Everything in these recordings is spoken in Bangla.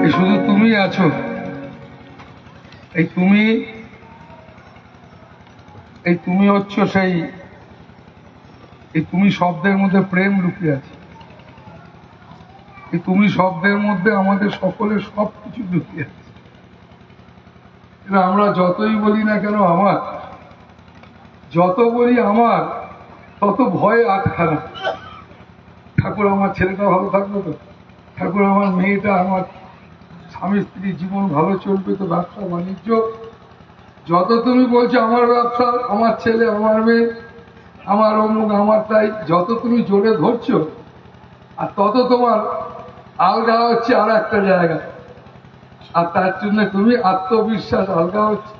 এই শুধু তুমি আছো, এই তুমি হচ্ছ সেই, এই তুমি শব্দের মধ্যে প্রেম লুকিয়ে আছে। এই তুমি শব্দের মধ্যে আমাদের সকলের সবকিছু লুকিয়ে আছে। আমরা যতই বলি না কেন আমার, যত বলি আমার, তত ভয়ে আটখানা। ঠাকুর আমার ছেলেটা ভালো থাকবে তো, ঠাকুর আমার মেয়েটা, আমার স্বামী স্ত্রী জীবন ভালো চলবে তো, ব্যবসা বাণিজ্য, যত তুমি বলছো আমার ব্যবসা, আমার ছেলে, আমার মেয়ে, আমার অমুক, আমার তাই, যত তুমি জোরে ধরছো, আর তত তোমার আলগা হচ্ছে আর একটা জায়গা। আর তার জন্য তুমি আত্মবিশ্বাস আলগা হচ্ছে,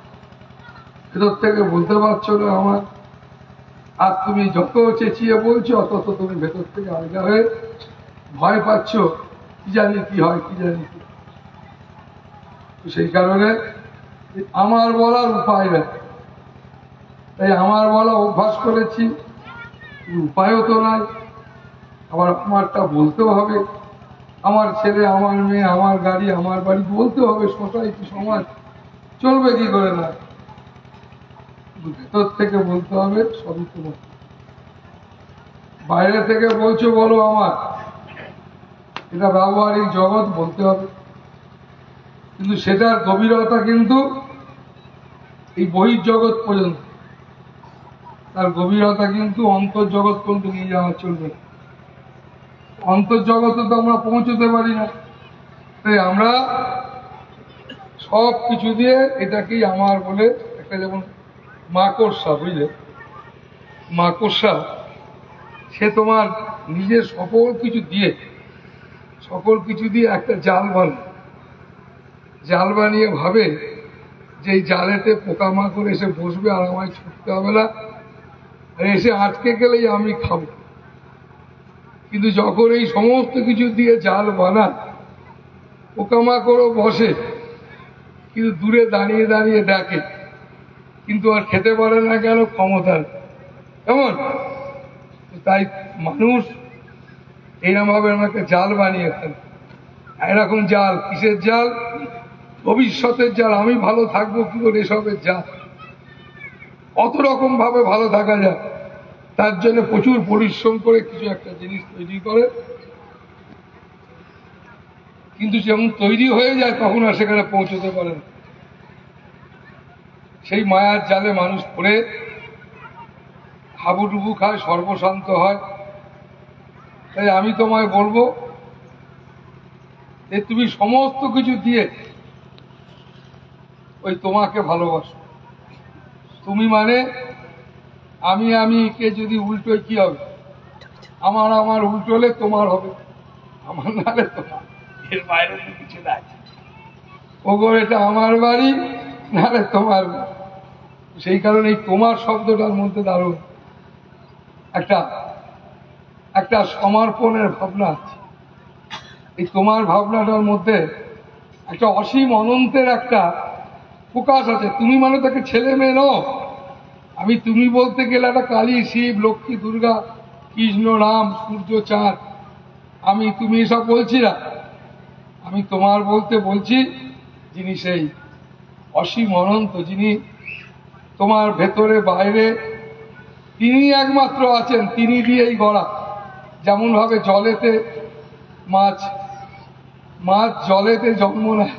ভেতর থেকে বলতে পারছো না আমার। আর তুমি যত চেঁচিয়ে বলছো, তত তুমি ভেতর থেকে আলগা হয়ে ভয় পাচ্ছ, কি জানি কি হয়, কি জানি কি। সেই কারণে আমার বলার উপায় নেই, তাই আমার বলা অভ্যাস করেছি, উপায়ও তো নাই। আবার আমারটা বলতেও হবে, আমার ছেলে, আমার মেয়ে, আমার গাড়ি, আমার বাড়ি বলতে হবে, সোসাইটি, সমাজ চলবে কি করে না, ভেতর থেকে বলতে হবে সবই তোমার। বাইরে থেকে বলছো বলো আমার, এটা ব্যবহারিক জগৎ বলতে হবে, কিন্তু সেটার গভীরতা কিন্তু এই বহির্জগৎ পর্যন্ত, তার গভীরতা কিন্তু অন্তর্জগৎ পর্যন্ত নিয়ে যাওয়া চলবে। অন্তর্জগতে তো আমরা পৌঁছতে পারি না, তাই আমরা সব কিছু দিয়ে এটাকেই আমার বলে, একটা যেমন মাকড়সা, বুঝলে, মাকড়সা সে তোমার নিজের সকল কিছু দিয়ে একটা জাল বানায়, জাল বানিয়ে ভাবে যে এই জালেতে পোকামাকড় এসে বসবে আর আমায় ছুটতে হবে না, আর এসে আটকে গেলেই আমি খাবো। কিন্তু যখন এই সমস্ত কিছু দিয়ে জাল বানায়, পোকামাকড়ও বসে, কিন্তু দূরে দাঁড়িয়ে দাঁড়িয়ে দেখে, কিন্তু আর খেতে পারে না, কেন? ক্ষমতা কেমন। তাই মানুষ এইরকম ভাবে আমাকে জাল বানিয়ে ফেলে। এরকম জাল, কিসের জাল? ভবিষ্যতের জাল। আমি ভালো থাকবো কি করে, এসবের জাল। কত রকম ভাবে ভালো থাকা যায়, তার জন্য প্রচুর পরিশ্রম করে কিছু একটা জিনিস তৈরি করে, কিন্তু যেমন তৈরি হয়ে যায় তখন আর সেখানে পৌঁছতে পারে না। সেই মায়ার জালে মানুষ পড়ে হাবুডুবু খায়, সর্বশান্ত হয়। তাই আমি তোমায় বলবো যে তুমি সমস্ত কিছু দিয়ে ওই তোমাকে ভালোবাসো। তুমি মানে আমি কে যদি উল্টোয় কি হবে? আমার উল্টোলে তোমার হবে, আমার নালে তোমার, এর বাইরে তো কিছু নাই। ওগো এটা আমার বাড়ি, নালে তোমার বাড়ি। সেই কারণে এই তোমার শব্দটার মধ্যে দারুণ একটা সমর্পণের ভাবনা আছে। এই তোমার ভাবনাটার মধ্যে একটা অসীম অনন্তের একটা প্রকাশ আছে। তুমি মানে তাকে ছেলে মেয়ে নও। আমি তুমি বলতে গেলে একটা কালী, শিব, লক্ষ্মী, দুর্গা, কৃষ্ণ, রাম, সূর্য, চাঁদ, আমি তুমি এসব বলছি না। আমি তোমার বলতে বলছি যিনি সেই অসীম অনন্ত, যিনি তোমার ভেতরে বাইরে, তিনি একমাত্র আছেন, তিনি দিয়েই গড়া। যেমন ভাবে জলেতে মাছ জলেতে জন্ম নেয়,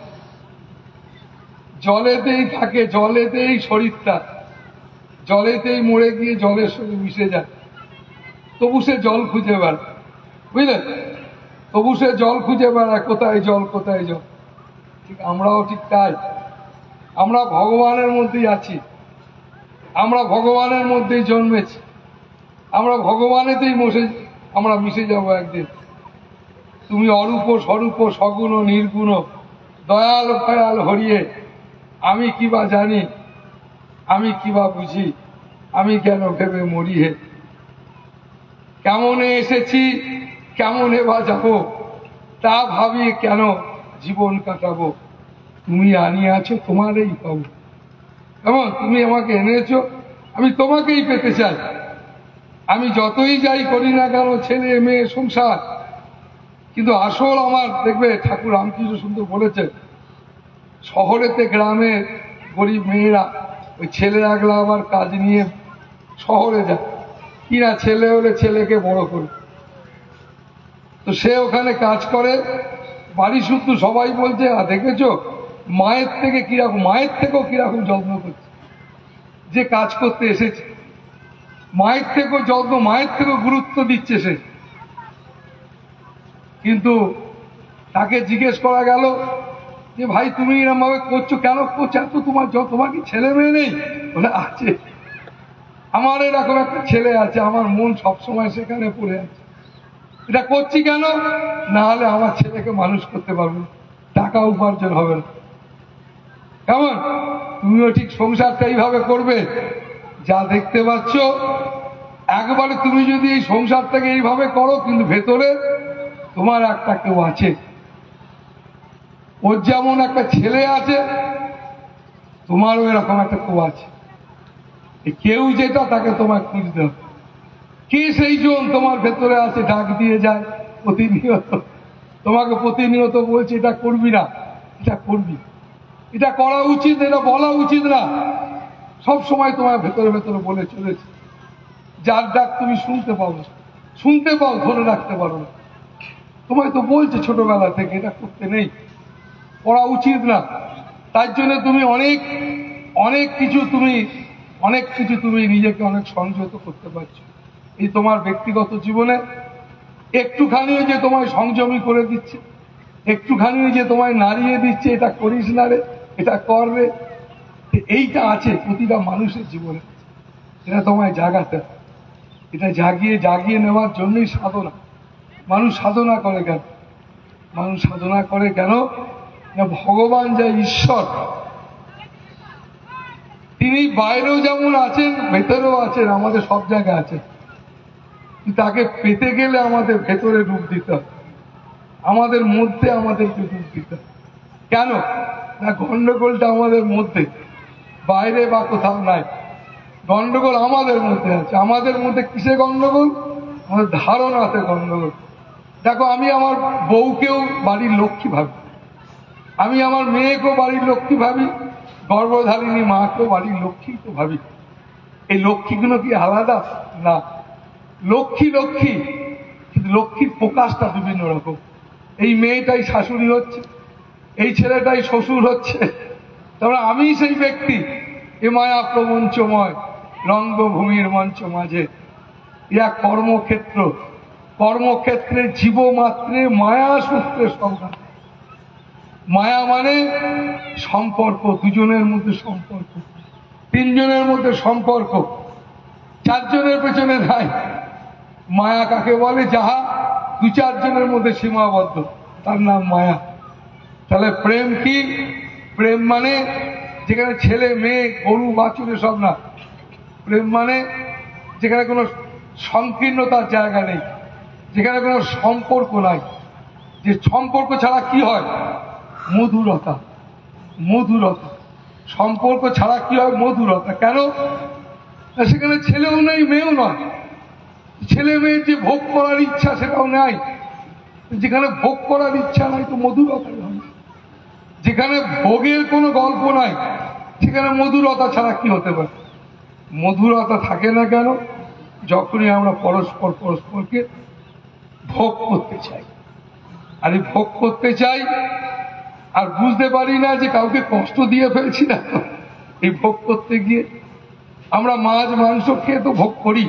জলেতেই থাকে, জলেতেই শরীরটা, জলেতেই মরে গিয়ে জলের সঙ্গে মিশে যায়, তবু সে জল খুঁজে বেড়ায়, বুঝলেন? তবু সে জল খুঁজে বেড়ায়, কোথায় জল, কোথায় জল। ঠিক আমরাও ঠিক তাই। আমরা ভগবানের মধ্যেই আছি, আমরা ভগবানের মধ্যেই জন্মেছি, আমরা ভগবানেতেই আমরা মিশে যাব একদিন। তুমি অরূপ স্বরূপ সগুণ নির্গুণ, দয়াল ফয়াল হরিয়ে, আমি কিবা জানি, আমি কিবা বুঝি, আমি কেন ভেবে মরি হে। কেমনে এসেছি, কেমনে বা যাবো, তা ভাবি কেন জীবন কাটাবো। তুমি আনিয়াছো, তোমারই পাবো। কেমন? তুমি আমাকে এনেছো, আমি তোমাকেই পেতে চাই। আমি যতই যাই করি না কেন, ছেলে মেয়ে সংসার, কিন্তু আসল আমার দেখবে ঠাকুর রামকৃষ্ণ সুন্দর বলেছে, শহরেতে গ্রামে গরিব মেয়েরা ওই ছেলে আগলা আবার কাজ নিয়ে শহরে যায় কিনা, ছেলে হলে ছেলেকে বড় করে, তো সে ওখানে কাজ করে, বাড়ি শুদ্ধ সবাই বলছে দেখেছো মায়ের থেকে কিরকম, মায়ের থেকেও কিরকম যত্ন করছে, যে কাজ করতে এসেছে মায়ের থেকেও যত্ন, মায়ের থেকেও গুরুত্ব দিচ্ছে সে। কিন্তু তাকে জিজ্ঞেস করা গেল যে ভাই তুমি এরকম ভাবে করছো কেন করছো, এত তোমার কি ছেলে মেয়ে নেই? বলে আছে, আমার এরকম একটা ছেলে আছে, আমার মন সবসময় সেখানে পড়ে আছে, এটা করছি কেন, না হলে আমার ছেলেকে মানুষ করতে পারবো, টাকা উপার্জন হবে না। কেমন? তুমিও ঠিক সংসারটা এইভাবে করবে, যা দেখতে পাচ্ছ একবারে তুমি যদি এই সংসারটাকে এইভাবে করো, কিন্তু ভেতরে তোমার একটা কেউ আছে, ওর যেমন একটা ছেলে আছে তোমারও এরকম একটা কেউ আছে, কেউ যেটা তাকে তোমায় খুঁজতে হবে, কে সেই জন তোমার ভেতরে আছে, ডাক দিয়ে যায় প্রতিনিয়ত, তোমাকে প্রতিনিয়ত বলছে এটা করবি না, এটা করবি, এটা করা উচিত, এটা বলা উচিত না, সব সময় তোমার ভেতরে ভেতরে বলে চলেছে, যার ডাক তুমি শুনতে পাও ধরে রাখতে পারো না, তোমায় তো বলছে ছোটবেলা থেকে এটা করতে নেই, করা উচিত না, তার জন্য তুমি অনেক কিছু তুমি নিজেকে অনেক সংযত করতে পারছো। এই তোমার ব্যক্তিগত জীবনে একটুখানিও যে তোমায় সংযমী করে দিচ্ছে, একটুখানিও যে তোমায় নাড়িয়ে দিচ্ছে, এটা করিস না রে, এটা কর রে, এইটা আছে প্রতিটা মানুষের জীবনে, এটা তোমায় জাগাতে, এটা জাগিয়ে নেওয়ার জন্যই সাধনা। মানুষ সাধনা করে কেন? মানুষ সাধনা করে কেন না ভগবান যা ঈশ্বর, তিনি বাইরেও যেমন আছেন ভেতরেও আছেন, আমাদের সব জায়গায় আছেন, তাকে পেতে গেলে আমাদের ভেতরে রূপ দিতে হবে, আমাদের মধ্যে আমাদেরকে রূপ দিতে হবে। কেন না গন্ডগোলটা আমাদের মধ্যে, বাইরে বা কোথাও নাই, গন্ডগোল আমাদের মধ্যে আছে। আমাদের মধ্যে কিসে গন্ডগোল? আমাদের ধারণাতে গন্ডগোল। দেখো আমি আমার বউকেও বাড়ির লক্ষ্মী ভাবি, আমি আমার মেয়েকেও বাড়ির লক্ষ্মী ভাবি, গর্ভধারিণী মাকেও বাড়ির লক্ষ্মী তো ভাবি। এই লক্ষ্মীগুলো কি আলাদা? না, লক্ষ্মী লক্ষ্মী, কিন্তু লক্ষ্মীর প্রকাশটা বিভিন্ন রকম। এই মেয়েটাই শাশুড়ি হচ্ছে, এই ছেলেটাই শ্বশুর হচ্ছে, তারপরে আমি সেই ব্যক্তি, এ মায়া প্রমঞ্চময় রঙ্গভূমির মঞ্চ মাঝে, ইয়া কর্মক্ষেত্র, কর্মক্ষেত্রে জীব মাত্রে মায়া সূত্রে সংঘাত। মায়া মানে সম্পর্ক, দুজনের মধ্যে সম্পর্ক, তিনজনের মধ্যে সম্পর্ক, চারজনের পেছনে নাই। মায়া কাকে বলে? যাহা দু চারজনের মধ্যে সীমাবদ্ধ, তার নাম মায়া। তাহলে প্রেম কি? প্রেম মানে যেখানে ছেলে মেয়ে গরু বাছুর সব না, প্রেম মানে যেখানে কোনো সংকীর্ণতার জায়গা নেই, যেখানে কোনো সম্পর্ক নাই, যে সম্পর্ক ছাড়া কি হয়? মধুরতা। মধুরতা, সম্পর্ক ছাড়া কি হয়? মধুরতা। কেন? সেখানে ছেলেও নেই মেয়েও নয়, ছেলে মেয়ের যে ভোগ করার ইচ্ছা সেটাও নাই। যেখানে ভোগ করার ইচ্ছা নাই তো মধুরতা নাই, যেখানে ভোগের কোনো গল্প নাই সেখানে মধুরতা ছাড়া কি হতে পারে? মধুরতা থাকে না কেন? যখনই আমরা পরস্পরকে ভোগ করতে চাই, আর এই ভোগ করতে চাই আর বুঝতে পারি না যে কাউকে কষ্ট দিয়ে ফেলছি না। এই ভোগ করতে গিয়ে আমরা মাছ মাংস খেয়ে তো ভোগ করি,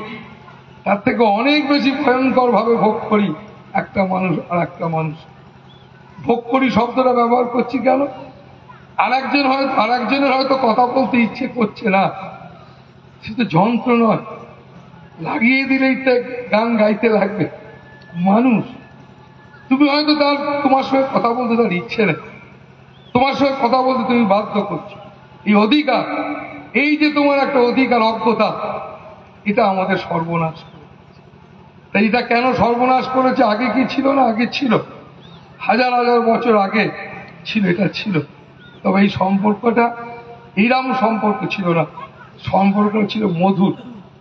তার থেকে অনেক বেশি ভয়ঙ্কর ভাবে ভোগ করি একটা মানুষ আর একটা মানুষ। ভোগ করি শব্দটা ব্যবহার করছি কেন? আরেকজনের হয়তো কথা বলতে ইচ্ছে করছে না, সে তো যন্ত্র নয়, লাগিয়ে দিলেই তো গান গাইতে লাগবে। মানুষ, তুমি হয়তো তোমার সঙ্গে কথা বলতে তার ইচ্ছে নেই, তোমার সঙ্গে কথা বলতে তুমি বাধ্য করছো। এই অধিকার, এই যে তোমার একটা অধিকার, অজ্ঞতা, এটা আমাদের সর্বনাশ করেছে। তাই এটা কেন সর্বনাশ করেছে? আগে কি ছিল না? আগে ছিল, হাজার হাজার বছর আগে ছিল, এটা ছিল। তবে এই সম্পর্কটা এইরাম সম্পর্ক ছিল না, সম্পর্ক ছিল মধুর।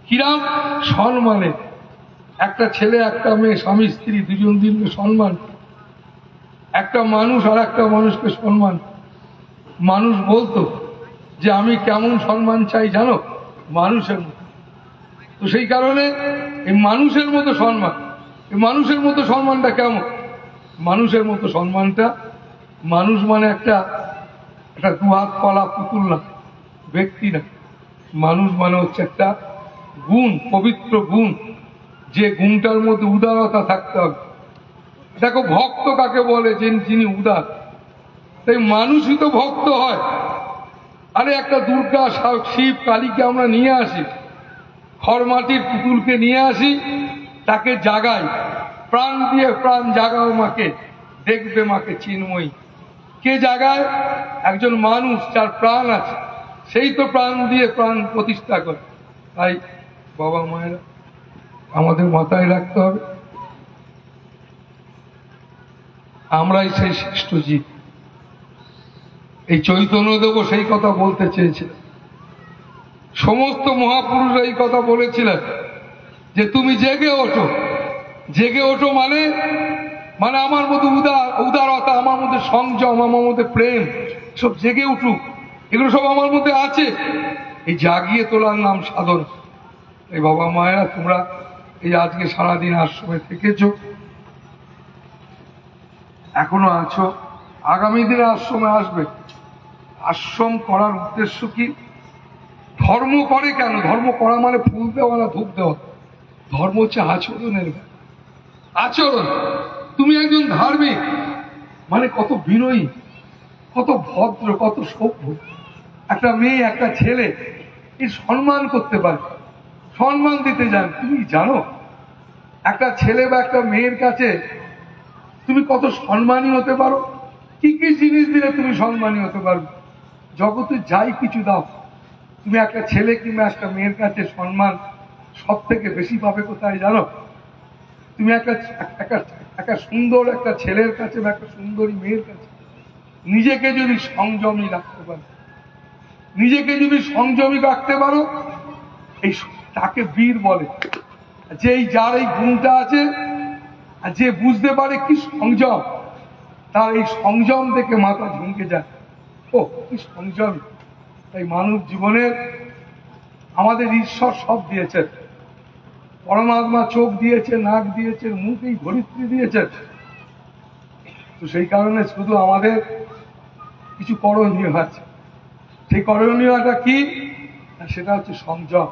কিরাম? সম্মানে। একটা ছেলে একটা মেয়ে, স্বামী স্ত্রী দুজন দিনকে সম্মান, একটা মানুষ আর একটা মানুষকে সম্মান, মানুষ বলতো যে আমি কেমন সম্মান চাই জানো, মানুষের মতো। তো সেই কারণে এই মানুষের মতো সম্মান, এই মানুষের মতো সম্মানটা কেমন? মানুষের মতো সম্মানটা, মানুষ মানে একটা দুহাত কলা পুতুল না, ব্যক্তি না। মানুষ মানে হচ্ছে একটা গুণ, পবিত্র গুণ, যে গুণটার মধ্যে উদারতা থাকতে হবে। দেখো ভক্ত কাকে বলে? যিনি উদার। তাই মানুষই তো ভক্ত হয়। আরে একটা দুর্গা, শিব, কালীকে আমরা নিয়ে আসি, খড় মাটির পুতুলকে নিয়ে আসি, তাকে জাগাই, প্রাণ দিয়ে প্রাণ জাগাও মাকে, দেখবে মাকে চিন্ময়ী। কে জাগায়? একজন মানুষ যার প্রাণ আছে, সেই তো প্রাণ দিয়ে প্রাণ প্রতিষ্ঠা করে। তাই বাবা মায়েরা আমাদের মাথায় রাখতে হবে, আমরাই সেই শ্রেষ্ঠ জীব। এই চৈতন্যদেব সেই কথা বলতে চেয়েছিলেন, সমস্ত মহাপুরুষরা এই কথা বলেছিলেন যে তুমি জেগে ওঠো। জেগে ওঠো মানে আমার মধ্যে উদারতা, আমার মধ্যে সংযম, আমার মধ্যে প্রেম, সব জেগে উঠুক। এগুলো সব আমার মধ্যে আছে। এই জাগিয়ে তোলার নাম সাধন। এই বাবা মায়েরা, তোমরা এই আজকে সারাদিন আশ্রমে থেকেছো, এখনো আছো, আগামী দিনে আশ্রমে আসবে। আশ্রম করার উদ্দেশ্য কি? ধর্ম করে কেন? ধর্ম করা মানে ফুল দেওয়া না ধূপ দেওয়া। ধর্ম হচ্ছে আচরণের আচরণ। তুমি একজন ধার্মিক মানে কত বিনয়ী, কত ভদ্র, কত সভ্য। একটা মেয়ে, একটা ছেলে এই সম্মান করতে পারে, সম্মান দিতে জান। তুমি জানো একটা ছেলে বা একটা মেয়ের কাছে তুমি কত সম্মানী হতে পারো? কি কি জিনিস দিলে তুমি সম্মানী হতে পারবে? জগতে যাই কিছু দাও, তুমি একটা ছেলে কিংবা একটা মেয়ের কাছে সম্মান সব থেকে বেশি পাবে কোথায় জানো? তুমি একটা সুন্দর একটা ছেলের কাছে বা একটা সুন্দরী মেয়ের কাছে নিজেকে যদি সংযমী রাখতে পারো, নিজেকে যদি সংযমী রাখতে পারো, এই তাকে বীর বলে। যে যার এই গুণটা আছে, যে বুঝতে পারে কি সংযম, তার এই সংযম দেখে মাথা ঝুঁকে যায়, ও কি সংযম। তাই মানব জীবনের আমাদের ঈশ্বর সব দিয়েছেন। পরমাত্মা চোখ দিয়েছে, নাক দিয়েছে, মুখ, এই ধরিত্রী দিয়েছেন। তো সেই কারণে শুধু আমাদের কিছু করণীয় আছে। সেই করণীয়টা কি? সেটা হচ্ছে সংযম।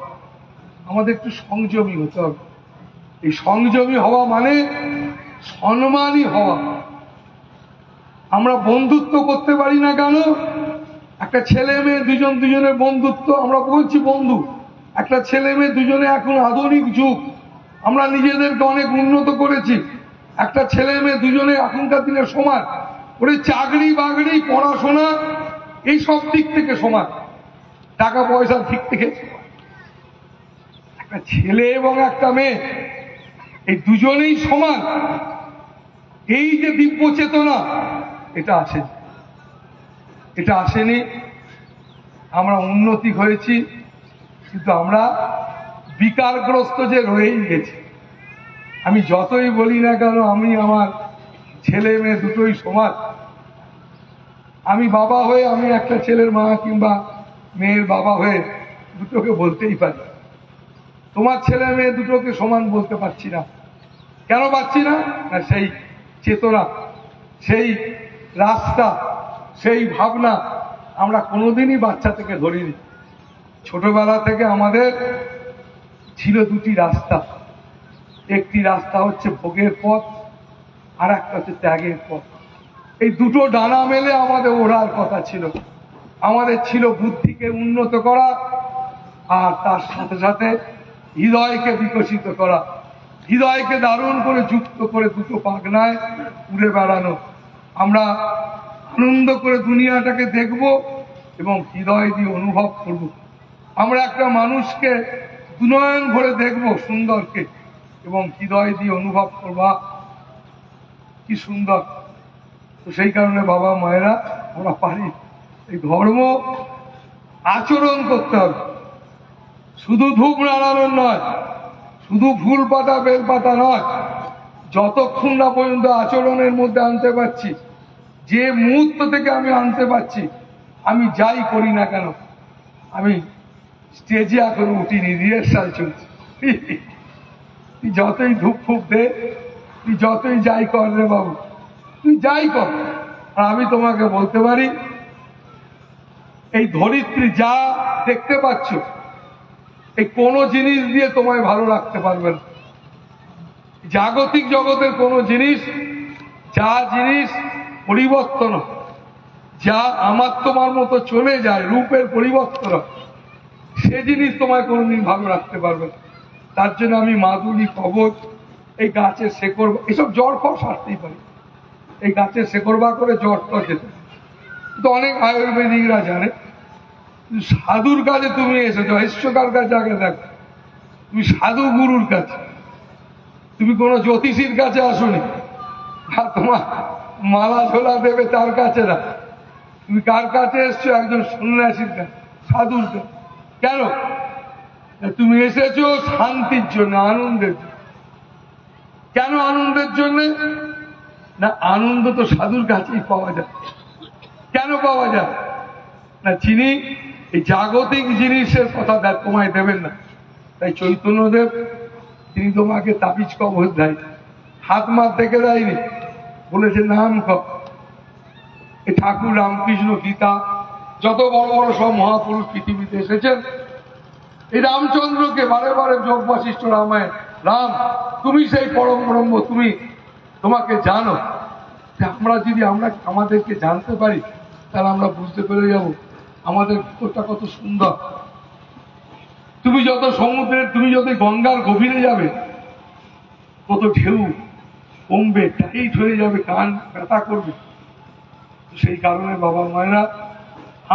আমাদের একটু সংযমী হতে হবে। এই সংযমী হওয়া মানে সম্মানী হওয়া। আমরা বন্ধুত্ব করতে পারি না কেন? একটা ছেলে মেয়ে দুজনের বন্ধুত্ব, আমরা বলছি বন্ধু, একটা ছেলে মেয়ে দুজনে, এখন আধুনিক যুগ, আমরা নিজেদেরকে অনেক উন্নত করেছি। একটা ছেলে মেয়ে দুজনে এখনকার দিনে সমান, ওরে চাকরি বাকরি, পড়াশোনা, এই সব দিক থেকে সমান, টাকা পয়সার দিক থেকে। একটা ছেলে এবং একটা মেয়ে এই দুজনেই সমান। এই যে দিব্য চেতনা, এটা আসেনি, এটা আসেনি। আমরা উন্নতি হয়েছি, কিন্তু আমরা বিকারগ্রস্ত যে রয়েই গেছি। আমি যতই বলি না কেন আমি আমার ছেলে মেয়ে দুটোই সমান। আমি বাবা হয়ে, আমি একটা ছেলের মা কিংবা মেয়ের বাবা হয়ে দুটোকে বলতেই পারি, তোমার ছেলে মেয়ে দুটোকে সমান বলতে পারছি না। কেন পারছি না? সেই চেতনা, সেই রাস্তা, সেই ভাবনা আমরা কোনোদিনই বাচ্চা থেকে ধরিনি। ছোটবেলা থেকে আমাদের ছিল দুটি রাস্তা। একটি রাস্তা হচ্ছে ভোগের পথ, আর একটা হচ্ছে ত্যাগের পথ। এই দুটো ডানা মেলে আমাদের ওড়ার কথা ছিল। আমাদের ছিল বুদ্ধিকে উন্নত করা, আর তার সাথে সাথে হৃদয়কে বিকশিত করা, হৃদয়কে দারুণ করে যুক্ত করে দুটো পাখনায় উড়ে বেড়ানো। আমরা আনন্দ করে দুনিয়াটাকে দেখব এবং হৃদয় দিয়ে অনুভব করব। আমরা একটা মানুষকে দুনয়ন ভরে দেখব, সুন্দরকে, এবং হৃদয় দিয়ে অনুভব করবা কি সুন্দর। তো সেই কারণে বাবা মায়েরা, আমরা পারি এই ধর্ম আচরণ করতে হবে, শুধু ধূপ নাড়ানোর নয়, শুধু ফুল পাতা বেল পাতা নয়। যতক্ষণ না পর্যন্ত আচরণের মধ্যে আনতে পারছি, যে মুহূর্ত থেকে আমি আনতে পারছি, আমি যাই করি না কেন, আমি স্টেজে এখন উঠিনি, রিহার্সাল চলছে। তুই যতই ধূপ ফুপ দে, তুই যতই যাই কর রে বাবু, তুই যাই কর, আর আমি তোমাকে বলতে পারি এই ধরিত্রী যা দেখতে পাচ্ছ, এই কোনো জিনিস দিয়ে তোমায় ভালো রাখতে পারবে না। জাগতিক জগতের কোনো জিনিস, যা জিনিস পরিবর্তন, যা আমার তোমার মতো চলে যায়, রূপের পরিবর্তন, সে জিনিস তোমায় কোনোদিন ভালো রাখতে পারবে না। তার জন্য আমি মাদুলি, কবচ, এই গাছের শেকড়, এসব জ্বর ফর সারতেই পারি, এই গাছের শেকড় বা করে জ্বর টর যেতে। কিন্তু অনেক আয়ুর্বেদিকরা জানে। সাধুর কাছে তুমি এসেছো, ঈশ্বকার কাছে আগে দেখো, তুমি সাধু গুরুর কাছে, তুমি কোনো জ্যোতিষীর কাছে আসোনি, আর তোমার মালা ঝোলা দেবে তার কাছে না, তুমি কার কাছে এসছো? একজন সন্ন্যাসীর কাছে, সাধুর কাছে। কেন? তুমি এসেছো শান্তির জন্য, আনন্দের জন্য। কেন আনন্দের জন্য? না, আনন্দ তো সাধুর কাছেই পাওয়া যায়। কেন পাওয়া যায় না? যিনি এই জাগতিক জিনিসের কথা তোমায় দেবেন না। তাই চৈতন্যদেব তিনি তোমাকে তাবিজ কবজ দেয়, হাত মাত দেখে দেয়নি, বলেছে নাম কর। এই ঠাকুর রামকৃষ্ণ, গীতা, যত বড় বড় সব মহাপুরুষ পৃথিবীতে এসেছেন, এই রামচন্দ্রকে বারে বারে যোগ বাসিষ্ঠ রামায়ণ, রাম তুমি সেই পরম ব্রহ্ম, তুমি তোমাকে জানো। আমরা যদি আমাদেরকে জানতে পারি, তাহলে আমরা বুঝতে পেরে যাব আমাদের ভিতরটা কত সুন্দর। তুমি যত সমুদ্রের, তুমি যত গঙ্গার গভীরে যাবে, কত ঢেউ কমবে, টাইট হয়ে যাবে, কান ব্যথা করবে। সেই কারণে বাবা মায়েরা,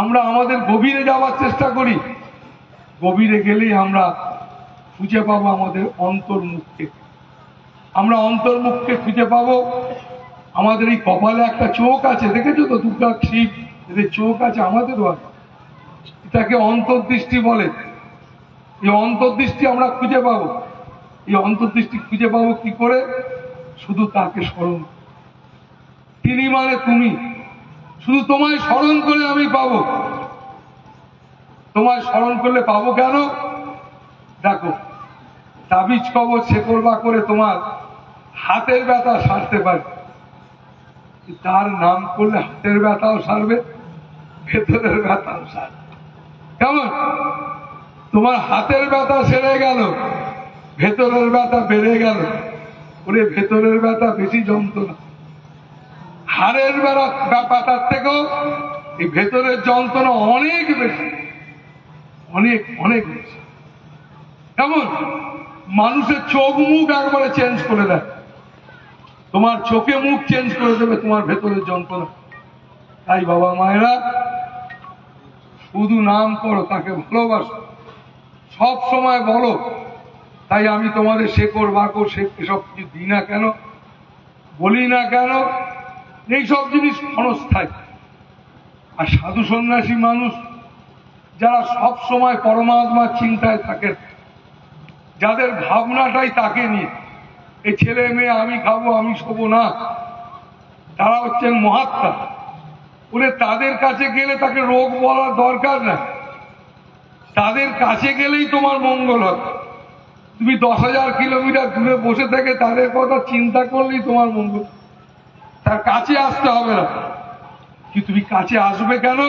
আমরা আমাদের গভীরে যাওয়ার চেষ্টা করি। গভীরে গেলেই আমরা খুঁজে পাবো আমাদের অন্তর্মুখকে। আমরা অন্তর্মুখকে খুঁজে পাবো। আমাদের এই কপালে একটা চোখ আছে, দেখেছো তো, দুর্গা, শিব, এদের চোখ আছে, আমাদেরও আছে। এটাকে অন্তর্দৃষ্টি বলে। এই অন্তর্দৃষ্টি আমরা খুঁজে পাবো। এই অন্তর্দৃষ্টি খুঁজে পাবো কি করে? শুধু তাকে স্মরণ। তিনি মানে তুমি। শুধু তোমায় স্মরণ করে আমি পাবো। তোমায় স্মরণ করলে পাবো কেন? দেখো, তাবিজ কবচ শেকড় বা করে তোমার হাতের ব্যথা সারতে পারে, তার নাম করলে হাতের ব্যথাও সারবে, ভেতরের ব্যথাও সারবে। কেমন? তোমার হাতের ব্যথা সেরে গেল, ভেতরের ব্যথা বেড়ে গেল। ওরে ভেতরের ব্যথা বেশি যন্ত্রণা, হাড়ের ব্যথার থেকেও এই ভেতরের যন্ত্রণা অনেক বেশি, অনেক অনেক বেশি। কেমন? মানুষের চোখ মুখ একবারে চেঞ্জ করে দেয়। তোমার চোখে মুখ চেঞ্জ করে দেবে তোমার ভেতরের যন্ত্রণা। তাই বাবা মায়েরা, শুধু নাম করো, তাকে ভালোবাসো, সব সময় বলো। তাই আমি তোমাদের শেকড় বাকড় এসব কিছু দিই না কেন, বলি না কেন? এইসব জিনিস ক্ষণস্থায়ী। আর সাধু সন্ন্যাসী মানুষ যারা সব সময় পরমাত্মার চিন্তায় থাকেন, যাদের ভাবনাটাই তাকে নিয়ে, এই ছেলে মেয়ে আমি খাবো আমি শোবো না, তারা হচ্ছেন মহাত্মা। বলে তাদের কাছে গেলে তাকে রোগ বলার দরকার না, তাদের কাছে গেলেই তোমার মঙ্গল হবে। তুমি 10,000 কিলোমিটার দূরে বসে থেকে তাদের কথা চিন্তা করলেই তোমার মঙ্গল। তার কাছে আসতে হবে না। কি তুমি কাছে আসবে কেন?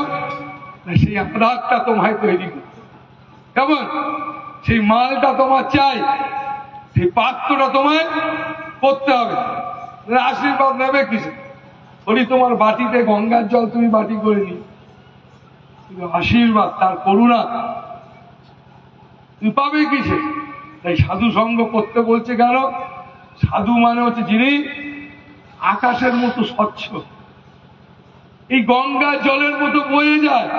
সেই আধারটা তোমায় তৈরি করতে। কেমন? সেই মালটা তোমার চাই, সেই পাত্রটা তোমায় করতে হবে। আশীর্বাদ নেবে কিসে? বলি তোমার বাটিতে গঙ্গার জল তুমি বাটি করে নি, কিন্তু আশীর্বাদ, তার করুণা তুমি পাবে কিসে? তাই সাধু সঙ্গ করতে বলছে কেন? সাধু মানে হচ্ছে যিনি আকাশের মতো স্বচ্ছ, এই গঙ্গা জলের মতো বয়ে যায়,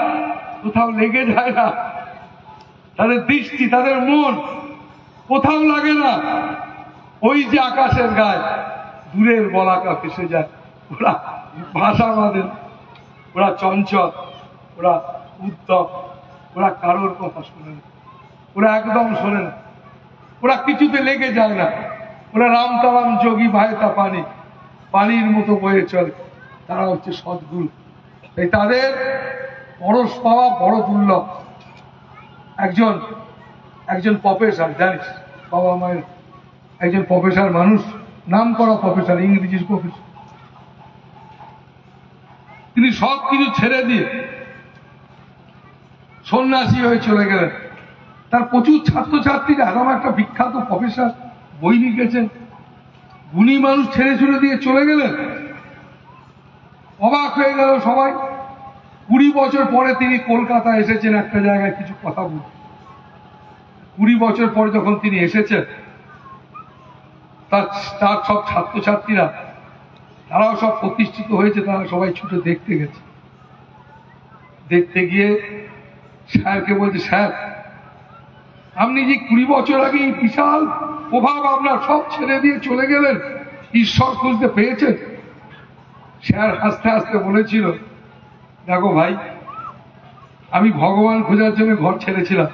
কোথাও লেগে যায় না। তাদের দৃষ্টি, তাদের মন কোথাও লাগে না। ওই যে আকাশের গায়ে দূরের বলাকা ভেসে যায়, ওরা ভাষা বাঁধে, ওরা চঞ্চল, ওরা উদ্যম, ওরা কারোর কথা শোনে না, ওরা একদম শোনে না, ওরা কিছুতে লেগে যায় না। ওরা রামতারাম যোগী ভাইতা পানি, পানির মতো বয়ে চলে। তারা হচ্ছে সদ্গুরু। তাই তাদের পরশ পাওয়া বড় দুর্লভ। একজন একজন প্রফেসর, জানিস বাবা মায়ের একজন প্রফেসর মানুষ, নাম করা প্রফেসর, ইংরেজির প্রফেসর, তিনি সব কিছু ছেড়ে দিয়ে সন্ন্যাসী হয়ে চলে গেলেন। তার প্রচুর ছাত্রছাত্রীরা, এরকম একটা বিখ্যাত প্রফেসর, বই লিখেছেন, গুণী মানুষ ছেড়ে ছুড়ে দিয়ে চলে গেলেন। অবাক হয়ে গেল সবাই। 20 বছর পরে তিনি কলকাতা এসেছেন একটা জায়গায় কিছু কথা বলতে। 20 বছর পরে যখন তিনি এসেছেন, তার সব ছাত্রছাত্রীরা, তারাও সব প্রতিষ্ঠিত হয়েছে, তারা সবাই ছুটে দেখতে গেছে। দেখতে গিয়ে স্যারকে বলছে, স্যার আপনি যে 20 বছর আগে এই বিশাল প্রভাব আপনার, সব ছেড়ে দিয়ে চলে গেলেন, ঈশ্বর খুঁজতে পেয়েছেন? স্যার হাসতে হাসতে বলেছিল, দেখো ভাই, আমি ভগবান খোঁজার জন্য ঘর ছেড়েছিলাম,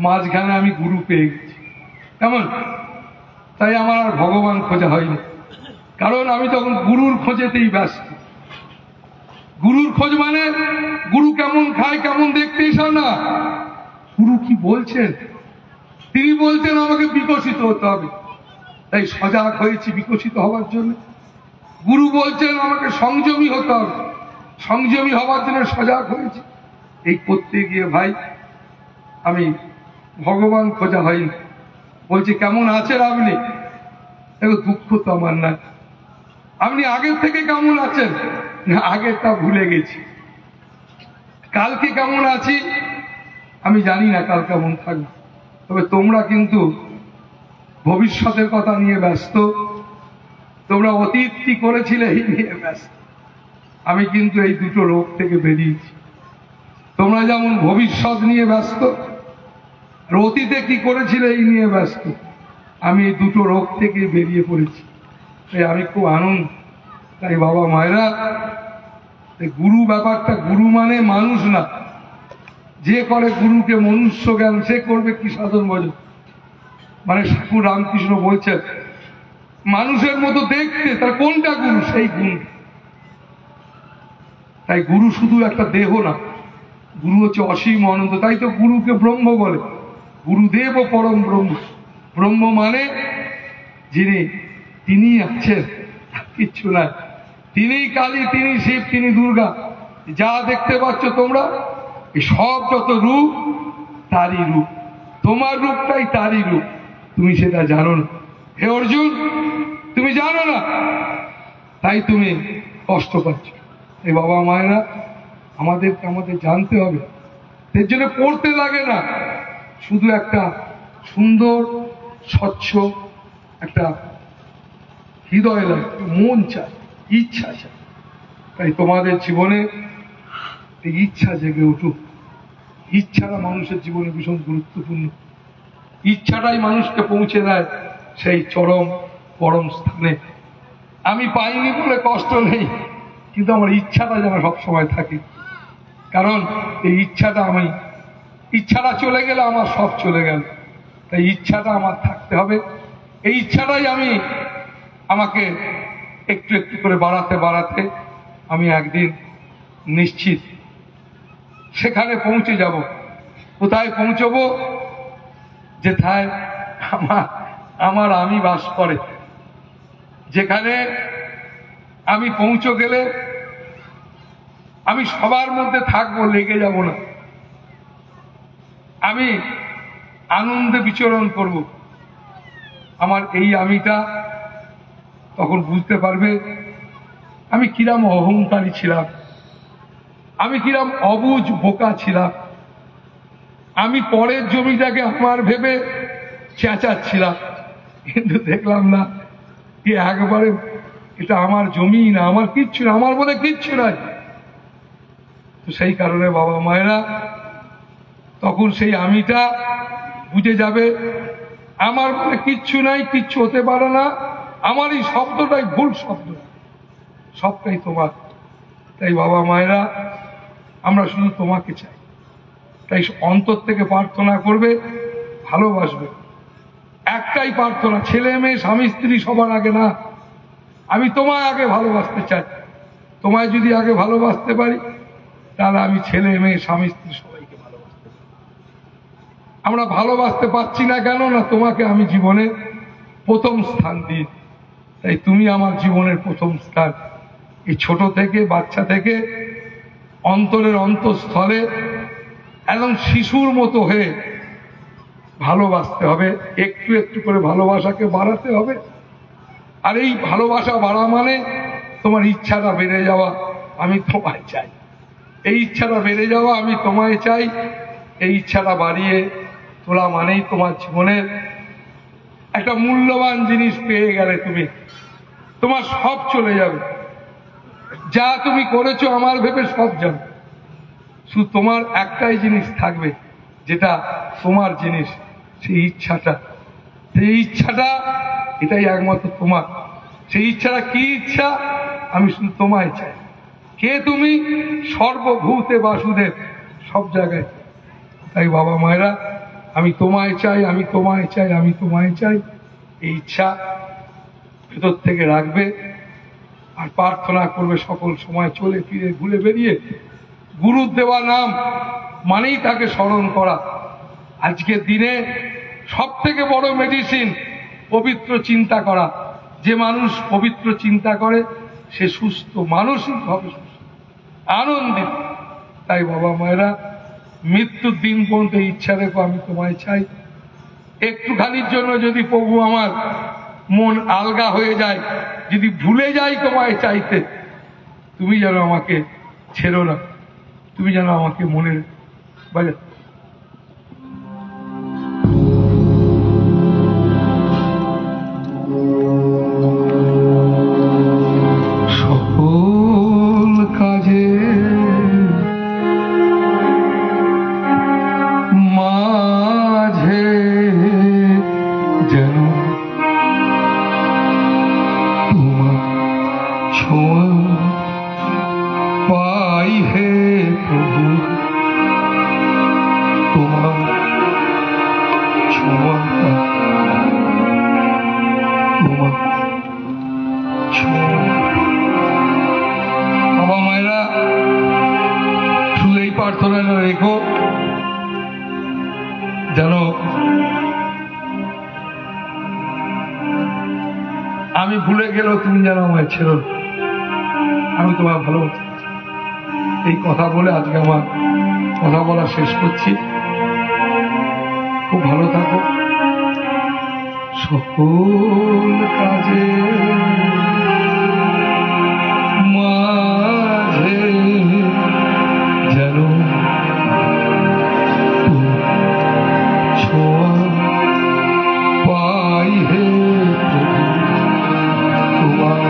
মাঝখানে আমি গুরু পেয়ে গেছি, কেমন? তাই আমার আর ভগবান খোঁজা হয়নি, কারণ আমি তখন গুরুর খোঁজেতেই ব্যস্ত। গুরুর খোঁজ মানে গুরু কেমন খায়, কেমন দেখতে, এসব না। গুরু কি বলছেন? তিনি বলছেন আমাকে বিকশিত হতে হবে, তাই সজাগ হয়েছি বিকশিত হওয়ার জন্য। গুরু বলছেন আমাকে সংযমী হতে হবে, সংযমী হওয়ার জন্য সজাগ হয়েছি। এই করতে গিয়ে ভাই আমি ভগবান খোঁজা হয়নি। বলছি কেমন আছেন আপনি? দেখো দুঃখ তো আমার না। আপনি আগের থেকে কেমন আছেন? না, আগেরটা ভুলে গেছি। কালকে কেমন আছি আমি জানি না, কাল কেমন থাকবে। তবে তোমরা কিন্তু ভবিষ্যতের কথা নিয়ে ব্যস্ত, তোমরা অতীত কি করেছিলে এই নিয়ে ব্যস্ত। আমি কিন্তু এই দুটো রোগ থেকে বেরিয়েছি। তোমরা যেমন ভবিষ্যৎ নিয়ে ব্যস্ত, আর অতীতে কি করেছিলে এই নিয়ে ব্যস্ত, আমি এই দুটো রোগ থেকে বেরিয়ে পড়েছি। তাই আমি খুব আনন্দ। তাই বাবা মায়েরা, গুরু ব্যাপারটা, গুরু মানে মানুষ না। যে করে গুরুকে মনুষ্য জ্ঞান, সে করবে কি সাধন ভজন। মানে ঠাকুর রামকৃষ্ণ বলছেন মানুষের মতো দেখতে, তার কোনটা গুরু? সেই গুণ। তাই গুরু শুধু একটা দেহ না, গুরু হচ্ছে অসীম অনন্ত। তাই তো গুরুকে ব্রহ্ম বলে, গুরুদেব পরম ব্রহ্ম। ব্রহ্ম মানে যিনি, তিনি আছেন, কিচ্ছু নাই। তিনি কালী, তিনি শিব, তিনি দুর্গা। যা দেখতে পাচ্ছ তোমরা, এই সব যত রূপ তারই রূপ, তোমার রূপটাই তারই রূপ। তুমি সেটা জানো না। হে অর্জুন, তুমি জানো না, তাই তুমি কষ্ট পাচ্ছ। এই বাবা মায়েরা, আমাদের জানতে হবে। এর জন্য পড়তে লাগে না, শুধু একটা সুন্দর স্বচ্ছ একটা হৃদয় লাগে, মন চায়, ইচ্ছা চায়। তাই তোমাদের জীবনে এই ইচ্ছা জেগে উঠুক। ইচ্ছাটা মানুষের জীবনে ভীষণ গুরুত্বপূর্ণ। ইচ্ছাটাই মানুষকে পৌঁছে দেয় সেই চরম পরম স্থানে। আমি পাইনি বলে কষ্ট নেই, কিন্তু আমার ইচ্ছাটা যেন সবসময় থাকে। কারণ এই ইচ্ছাটা চলে গেলে আমার সব চলে গেল। তাই ইচ্ছাটা আমার থাকতে হবে। এই ইচ্ছাটাই আমাকে একটু একটু করে বাড়াতে বাড়াতে আমি একদিন নিশ্চিত সেখানে পৌঁছে যাব। কোথায় পৌঁছবো? যেথায় আমার আমি বাস করে। যেখানে আমি পৌঁছে গেলে আমি সবার মধ্যে থাকবো, লেগে যাব না। আমি আনন্দে বিচরণ করব। আমার এই আমিটা তখন বুঝতে পারবে আমি কিরাম অহংকারী ছিলাম, আমি কিরাম অবুঝ বোকা ছিলাম। আমি পরের জমিটাকে আমার ভেবে চেঁচাচ্ছিলাম, কিন্তু দেখলাম না কি একবারে এটা আমার জমি না, আমার কিচ্ছু না, আমার মধ্যে কিচ্ছু নাই। তো সেই কারণে বাবা মায়েরা, তখন সেই আমিটা বুঝে যাবে আমার মধ্যে কিচ্ছু নাই, কিচ্ছু হতে পারে না, আমার এই শব্দটাই ভুল শব্দ, সবটাই তোমার। তাই বাবা মায়েরা, আমরা শুধু তোমাকে চাই। তাই অন্তর থেকে প্রার্থনা করবে, ভালোবাসবে। একটাই প্রার্থনা, ছেলে মেয়ে স্বামী স্ত্রী সবার আগে না, আমি তোমায় আগে ভালোবাসতে চাই। তোমায় যদি আগে ভালোবাসতে পারি তাহলে আমি ছেলে মেয়ে স্বামী স্ত্রী সবাইকে ভালোবাসতে পারি। আমরা ভালোবাসতে পারছি না কেন? না তোমাকে আমি জীবনে প্রথম স্থান দিই, তাই তুমি আমার জীবনের প্রথম স্থান। এই ছোট থেকে বাচ্চা থেকে অন্তরের অন্তঃস্থলে একদম শিশুর মতো হয়ে ভালোবাসতে হবে, একটু একটু করে ভালোবাসাকে বাড়াতে হবে। আর এই ভালোবাসা বাড়া মানে তোমার ইচ্ছাটা বেড়ে যাওয়া, আমি তোমায় চাই, এই ইচ্ছাটা বেড়ে যাওয়া, আমি তোমায় চাই, এই ইচ্ছাটা বাড়িয়ে তোলা মানেই তোমার জীবনের একটা মূল্যবান জিনিস পেয়ে গেলে তুমি, তোমার সব চলে যাবে, যা তুমি করেছো আমার ভেবে সব যাবে, শুধু তোমার একটাই জিনিস থাকবে যেটা তোমার জিনিস, সেই ইচ্ছাটা। সেই ইচ্ছাটা এটাই একমাত্র তোমার। সেই ইচ্ছাটা কি ইচ্ছা? আমি শুধু তোমায় চাই। কে তুমি? সর্বভূতে বাসুদেব, সব জায়গায়। তাই বাবা মায়েরা, আমি তোমায় চাই, আমি তোমায় চাই, আমি তোমায় চাই, এই ইচ্ছা ভেতর থেকে রাখবে আর প্রার্থনা করবে সকল সময় চলে ফিরে ঘুরে বেরিয়ে। গুরুর দেওয়া নাম মানেই তাকে স্মরণ করা। আজকের দিনে সব থেকে বড় মেডিসিন পবিত্র চিন্তা করা। যে মানুষ পবিত্র চিন্তা করে সে সুস্থ, মানসিকভাবে সুস্থ, আনন্দিত। তাই বাবা মায়েরা, মৃত্যুর দিন পর্যন্ত ইচ্ছা রেখো আমি তোমায় চাই। একটুখানির জন্য যদি প্রভু আমার মন আলগা হয়ে যায়, যদি ভুলে যাই তোমায় চাইতে, তুমি যেন আমাকে ছেড়ো না, তুমি যেন আমাকে মনে বাজা। সকল কাজে মাঝে যেন তোমার ছোঁয়া পাই হে প্রভু, তোমার ছোঁয়া, তোমার ছোঁয়া। বাবা মায়েরা, শুধু এই প্রার্থনাটা রেখো যেন আমি ভুলে গেলেও তুমি যেন আমায় ছেড়ো, আমি তোমায় ভালোবাসি। এই কথা বলে আজকে আমার কথা বলা শেষ করছি। খুব ভালো থাকো। সকল কাজে মাঝে যেন ছোঁয়া পাই হে প্রভু, তোমার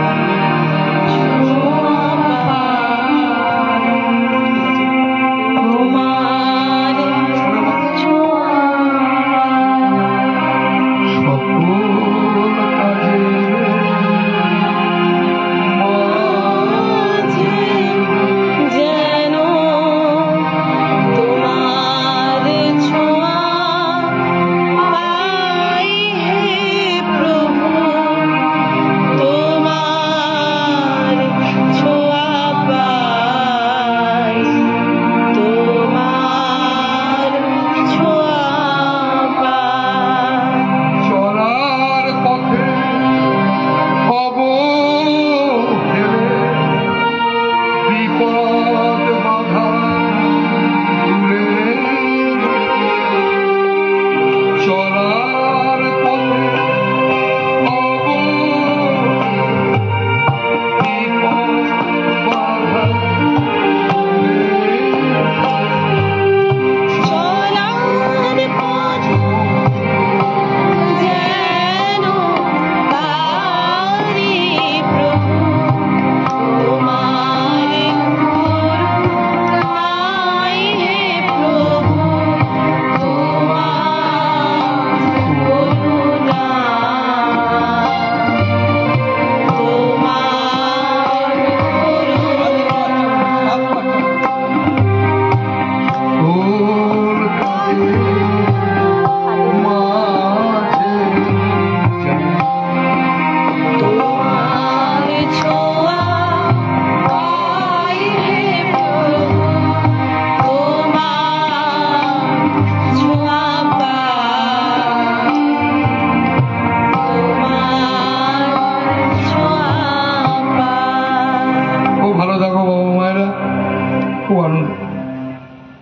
খুব আনন্দ।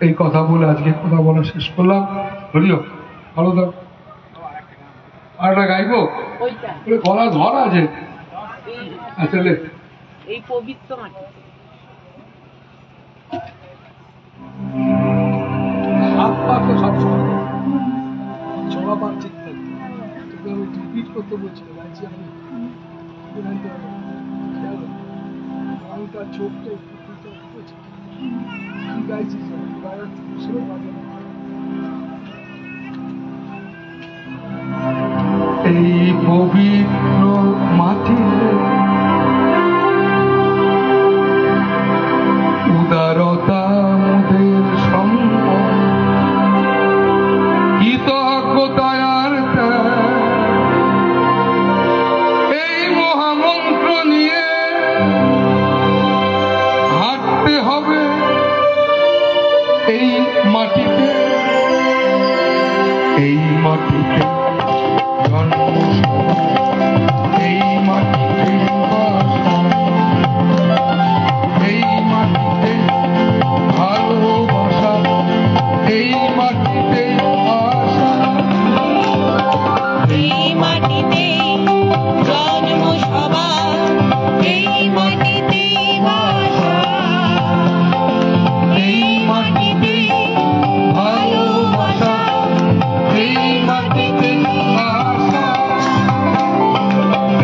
এই কথা বলে আজকে কথা বলা শেষ করলাম। হরিও ভালো থাক। আর একটা গাইবো, গলা ধর আছে। আচ্ছা এই পবিত্র হাত পা তো সবসময় চলা পা ঠিক থাকে। তোকে আমি রিপিট করতে বলছিলাম, গাইছি আমি গানটা চোখটা কি গাইছিস এই পবিত্র মাটিতে উদারতা মোদের সম্পদ, কৃতজ্ঞতার এই মহামন্ত্র নিয়ে হাঁটতে হবে এই মাটিতে, এই মাটিতে এই মাটিতে এই মাটিতে ভালোবাসা, এই মাটিতে আশা, এই মাটিতে জন্ম সবার, এই মাটিতে ভাষা, এই মাটিতে ভালোবাসা, এই মাটিতে আশা,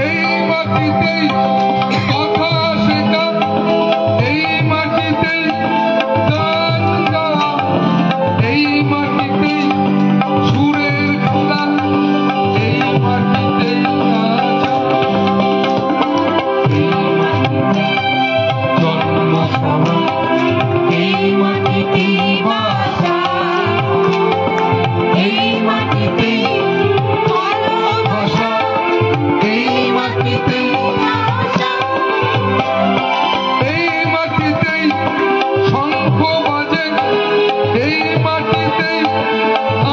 এই মাটিতে কথা শেখা, এই মাটিতে গান গাওয়া, এই মাটিতে সুরের খেলা, এই মাটিতে নাচা, এই মাটিতে জন্ম সভা, এই মাটিতে ভাষা, এই মাটিতে ভালোবাসা, এই মাটিতে আশা, এই মাটিতেই শঙ্খ বাজে, এই মাটিতেই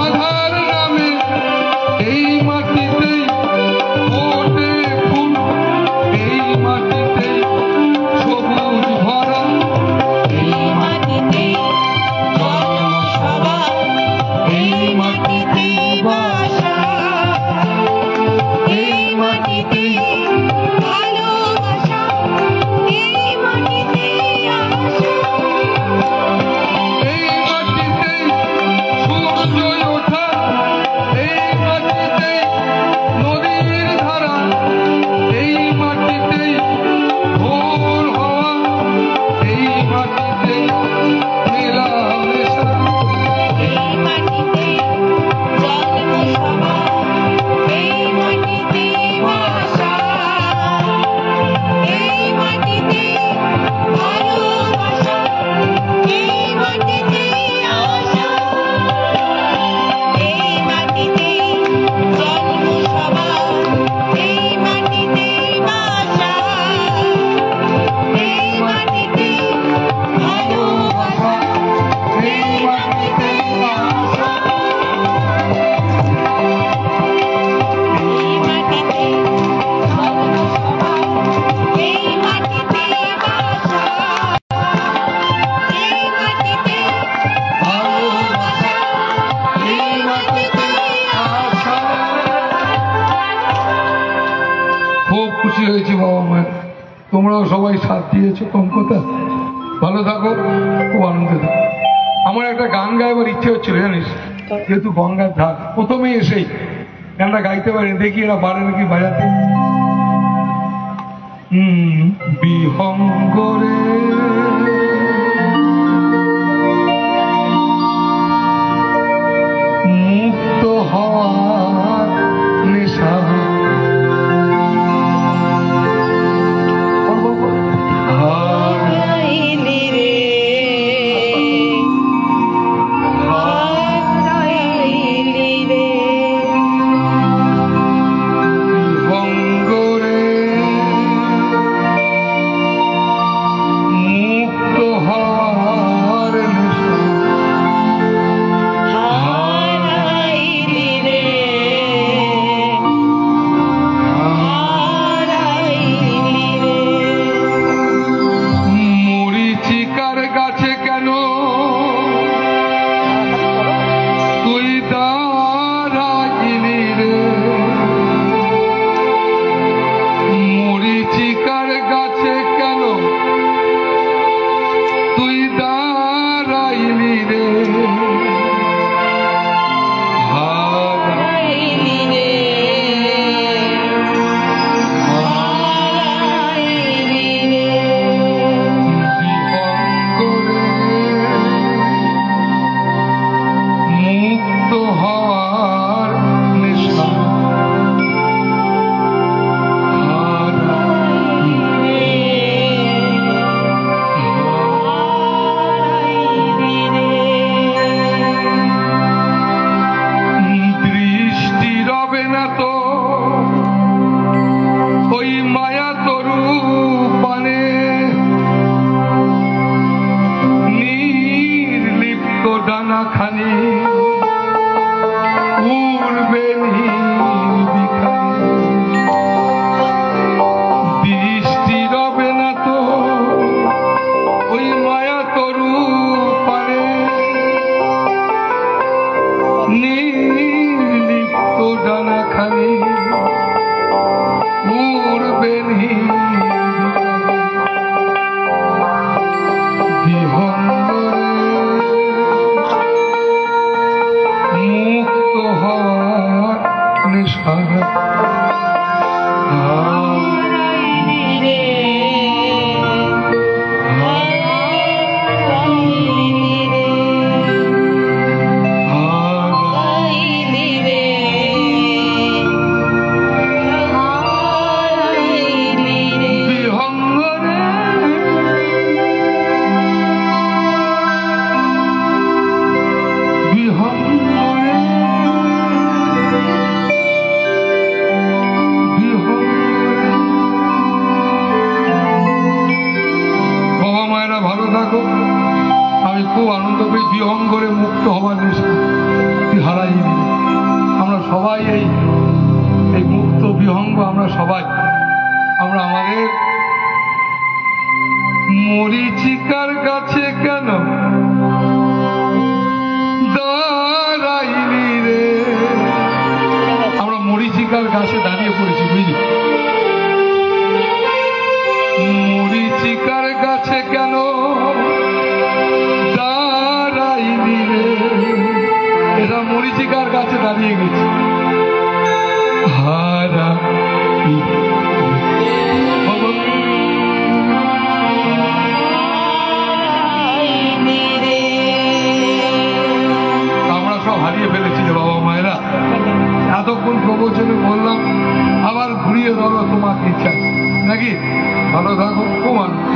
আধার নামে, এই মাটিতেই ফোটে ফুল, এই মাটিতেই সবুজ ভরা, এই মাটিতে জন্ম সবার, এই মাটিতে ভাষা, এই মাটিতে ভালোবাসা, এই মাটিতে আশা, এই মাটিতেই সূর্য ওঠা, এই মাটিতেই নদীর ধারা, এই মাটিতেই ভোর হওয়া, এই মাটিতেই মেলামেশা, এই মাটিতে জন্ম সবার, এই মাটিতে ভাষা, এই মাটিতে ভালোবাসা, এই মাটিতে আশা, এই মাটিতে জন্ম সবার, এই মাটিতে ভাষা, এই মাটিতে ভালোবাসা, এই মাটিতেই আশা, এই মাটিতে জন্ম সবার, এই মাটিতে ভাষা, এই মাটিতে ভালোবাসা, এই মাটিতে আশা। খুব খুশি হয়েছি বাবা মায়ের, তোমরাও সবাই সাথ দিয়েছো। কথা ভালো থাকো, খুব আনন্দে থাকো। আমার একটা গান গাইবার ইচ্ছে হচ্ছিল জানিস, যেহেতু গঙ্গার ধার, প্রথমেই এসেই গানটা গাইতে পারি, দেখি এরা পারে নাকি বাজাতে। বিহঙ্গরে মুক্ত হওয়ার নেশা, হারাইলি রে, হারাইলি রে, বিহঙ্গরে ডানা খানি উড়বে নির্বিখানে, বৃষ্টি রবে না তো ওই মায়া তরু পারে, নির্লিপ্ত ডানা খানি উড়বে বিহঙ্গরে মুক্ত হওয়ার নেশারা হারাইলি রে, হারাইলি রে, হারাইলি রে, হারাইলি রে। বিহঙ্গরে বিহঙ্গরে বাবা মায়েরা ভালো থাকো। আমি খুব আনন্দ পেয়ে বিহঙ্গরে মুক্ত হবার নেশা তুই হারাই দিবি। আমরা সবাই এই মুক্ত বিহঙ্গ, আমরা সবাই আমরা আমাদের মরিচিকার কাছে কেন দাঁড়াইলি রে, আমরা মরিচিকার গাছে দাঁড়িয়ে পড়েছি বুঝলি। মরিচিকার গাছে কেন দাঁড়াইলি রে, এরা মরিচিকার গাছে দাঁড়িয়ে গেছে। হারা হারাইলি রে। আমরা সব হারিয়ে ফেলেছি রে বাবা মায়েরা। এতক্ষণ প্রবচনে বললাম, আবার ঘুরিয়ে ধরো তোমাকে ইচ্ছা নাকি। ভালো থাকো, খুব আনন্দ।